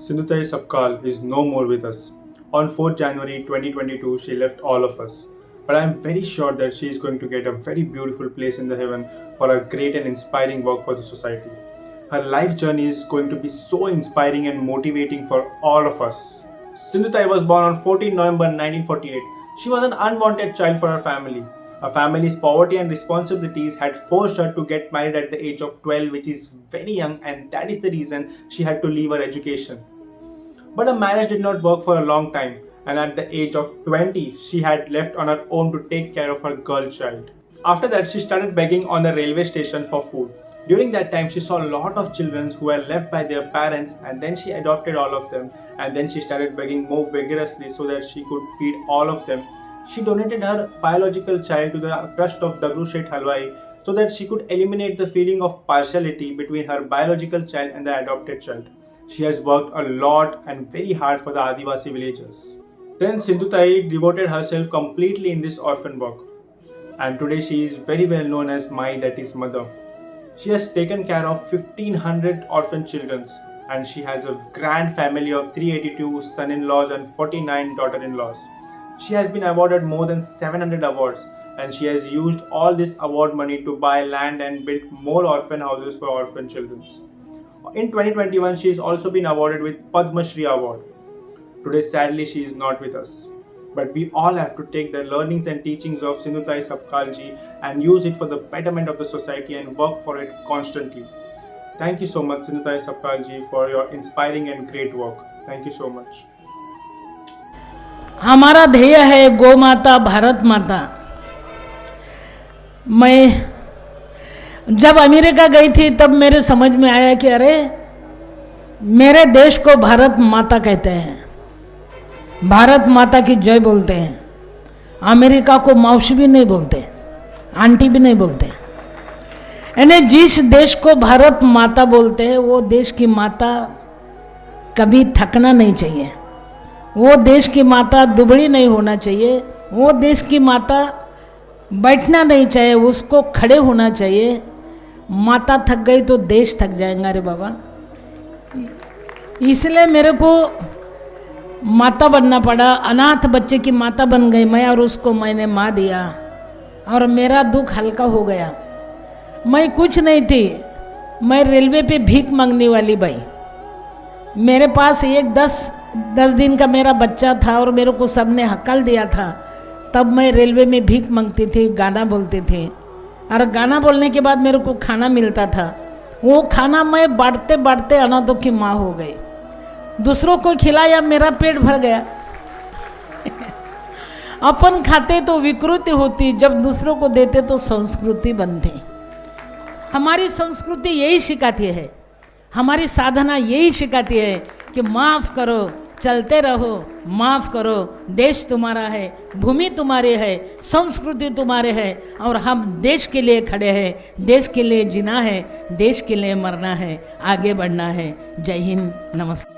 Sindhutai Sabkal is no more with us. On 4th January 2022, she left all of us. But I am very sure that she is going to get a very beautiful place in the heaven for her great and inspiring work for the society. Her life journey is going to be so inspiring and motivating for all of us. Sindhutai was born on 14 November 1948. She was an unwanted child for her family. Her family's poverty and responsibilities had forced her to get married at the age of 12, which is very young, and that is the reason she had to leave her education. But her marriage did not work for a long time, and at the age of 20, she had left on her own to take care of her girl child. After that, she started begging on the railway station for food. During that time, she saw a lot of children who were left by their parents, and then she adopted all of them, and then she started begging more vigorously so that she could feed all of them. She donated her biological child to the trust of Dagru Shet Halwai so that she could eliminate the feeling of partiality between her biological child and the adopted child. She has worked a lot and very hard for the Adivasi villagers. Then Sindhutai devoted herself completely in this orphan work. And today she is very well known as Mai, that is mother. She has taken care of 1500 orphan children, and she has a grand family of 382 son-in-laws and 49 daughter-in-laws. She has been awarded more than 700 awards, and she has used all this award money to buy land and build more orphan houses for orphan children. In 2021, she has also been awarded with Padma Shri Award. Today, sadly, she is not with us. But we all have to take the learnings and teachings of Sindhutai Sabkalji and use it for the betterment of the society and work for it constantly. Thank you so much, Sindhutai Sabkalji, for your inspiring and great work. Thank you so much. हमारा ध्येय है गौ माता भारत माता। मैं जब America गई थी तब मेरे समझ में आया कि अरे मेरे देश को भारत माता कहते हैं, भारत माता की जय बोलते हैं। अमेरिका को मौसी भी नहीं बोलते, आंटी भी नहीं बोलते। यानी जिस देश को भारत माता बोलते हैं वो देश की माता कभी थकना नहीं चाहिए, वो देश की माता दुबड़ी नहीं होना चाहिए, वो देश की माता बैठना नहीं चाहिए, उसको खड़े होना चाहिए। माता थक गई तो देश थक जाएगा रे बाबा। इसलिए मेरे को माता बनना पड़ा। अनाथ बच्चे की माता बन गई मैं, और उसको मैंने माँ दिया और मेरा दुख हल्का हो गया। मैं कुछ नहीं थी, मैं रेलवे पे भीख मांगने वाली भाई। मेरे पास एक 10 दिन का मेरा बच्चा था और मेरे को सबने हकल दिया था। तब मैं रेलवे में भीख मांगती थी, गाना बोलती थी, और गाना बोलने के बाद मेरे को खाना मिलता था। वो खाना मैं बांटते बांटते अनाथों की माँ हो गई। दूसरों को खिलाया, मेरा पेट भर गया। अपन खाते तो विकृति होती, जब दूसरों को देते तो संस्कृति बनती। हमारी संस्कृति यही सिखाती है, हमारी साधना यही सिखाती है कि माफ़ करो, चलते रहो, माफ़ करो। देश तुम्हारा है, भूमि तुम्हारी है, संस्कृति तुम्हारे है, और हम देश के लिए खड़े हैं। देश के लिए जीना है, देश के लिए मरना है, आगे बढ़ना है। जय हिंद, नमस्ते।